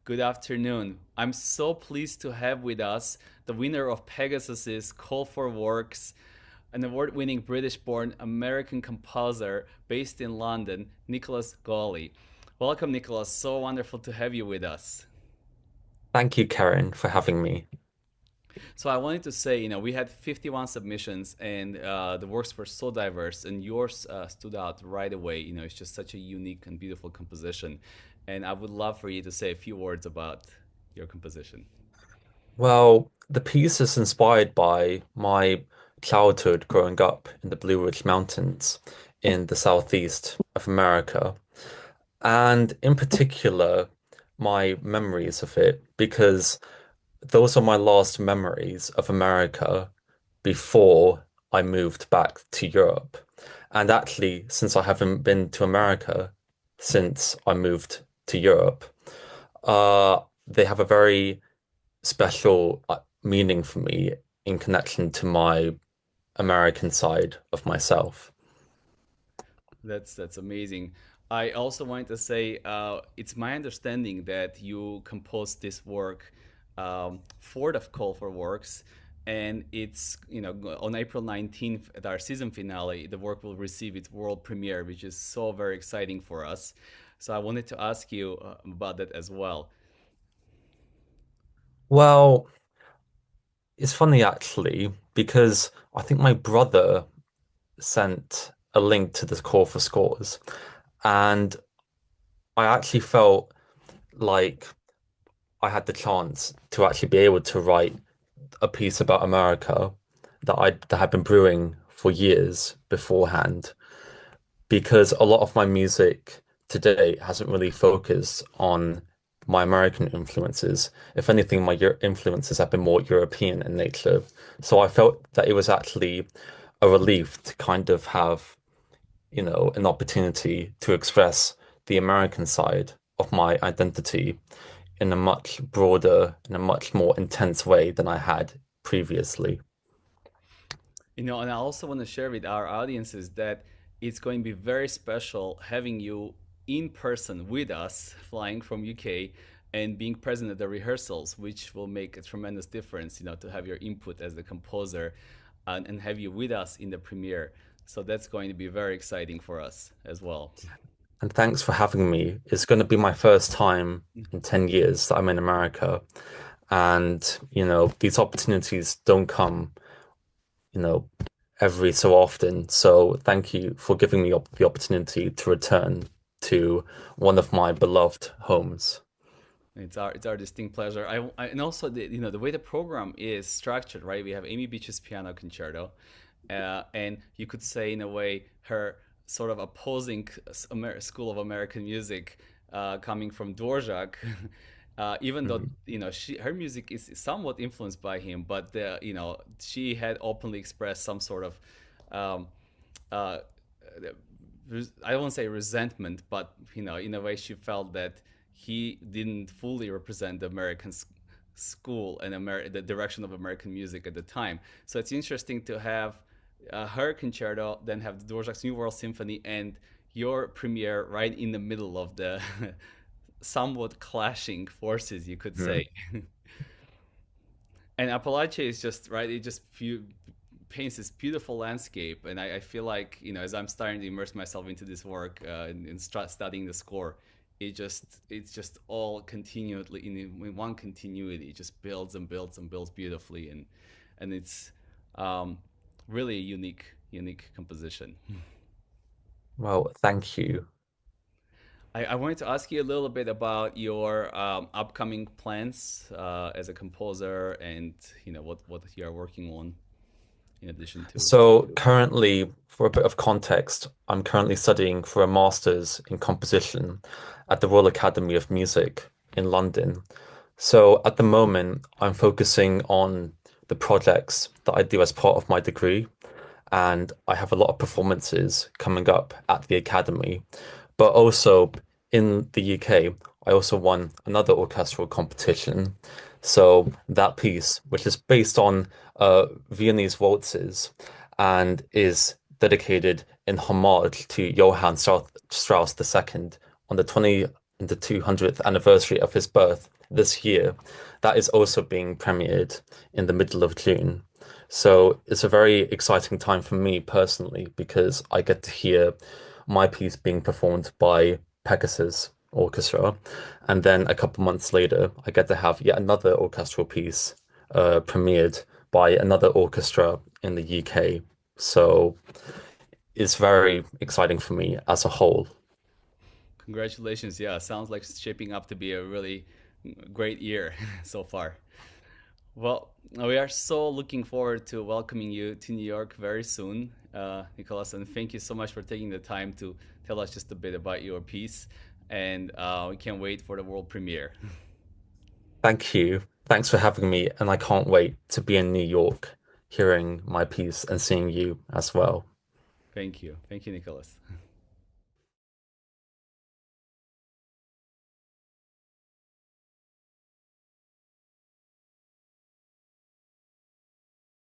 Good afternoon. I'm so pleased to have with us the winner of Pegasus's Call for Works, an award-winning British-born American composer based in London, Nicholas Gawley. Welcome, Nicholas. So wonderful to have you with us. Thank you, Karen, for having me. So I wanted to say, we had 51 submissions, and the works were so diverse, and yours stood out right away. It's just such a unique and beautiful composition, and I would love for you to say a few words about your composition. Well, the piece is inspired by my childhood growing up in the Blue Ridge Mountains in the southeast of America, and in particular, my memories of it, because those are my last memories of America before I moved back to Europe. And actually, since I haven't been to America since I moved to Europe, they have a very special meaning for me in connection to my American side of myself. That's amazing. I also wanted to say it's my understanding that you composed this work for the Call for Works, and it's on April 19th at our season finale, the work will receive its world premiere, which is so very exciting for us. So I wanted to ask you about that as well. Well, it's funny actually, because I think my brother sent a link to the call for scores, and I actually felt like I had the chance to actually be able to write a piece about America that had been brewing for years beforehand, because a lot of my music today hasn't really focused on my American influences. If anything, my influences have been more European in nature. So I felt that it was actually a relief to kind of have, an opportunity to express the American side of my identity in a much broader, in a much more intense way than I had previously. And I also want to share with our audiences that it's going to be very special having you in person with us, flying from UK and being present at the rehearsals, which will make a tremendous difference, to have your input as the composer and have you with us in the premiere. So that's going to be very exciting for us as well. And thanks for having me. It's going to be my first time in 10 years that I'm in America. And, these opportunities don't come, you know, every so often. So thank you for giving me the opportunity to return to one of my beloved homes. It's our distinct pleasure. And also the way the program is structured, right? We have Amy Beach's piano concerto, and you could say in a way her sort of opposing school of American music, coming from Dvorak. Even though Mhm. her music is somewhat influenced by him, but she had openly expressed some sort of um, uh, I don't want to say resentment, but in a way, she felt that he didn't fully represent the American school and the direction of American music at the time. So it's interesting to have her concerto, then have the Dvorak's New World Symphony, and your premiere right in the middle of the somewhat clashing forces, you could say. Mhm. And Appalachia is just right. It just paints this beautiful landscape, and I feel like as I'm starting to immerse myself into this work and studying the score, it's just all continually in one continuity. It just builds and builds and builds beautifully, and it's um, really a unique composition. Well, thank you. I wanted to ask you a little bit about your upcoming plans as a composer, and what you are working on in addition to. So currently, for a bit of context, I'm currently studying for a master's in composition at the Royal Academy of Music in London. So at the moment, I'm focusing on the projects that I do as part of my degree, and I have a lot of performances coming up at the academy. But also in the UK, I also won another orchestral competition. So that piece, which is based on Viennese waltzes and is dedicated in homage to Johann Strauss II on the the 200th anniversary of his birth this year. That is also being premiered in the middle of June. So it's a very exciting time for me personally because I get to hear my piece being performed by Pegasus Orchestra. And then a couple months later, I get to have yet another orchestral piece premiered by another orchestra in the UK. So it's very exciting for me as a whole. Congratulations. Yeah, sounds like it's shaping up to be a really great year so far. Well, we are so looking forward to welcoming you to New York very soon, Nicholas, and thank you so much for taking the time to tell us just a bit about your piece. And we can't wait for the world premiere. Thank you. Thanks for having me, and I can't wait to be in New York, hearing my piece and seeing you as well. Thank you. Thank you, Nicholas.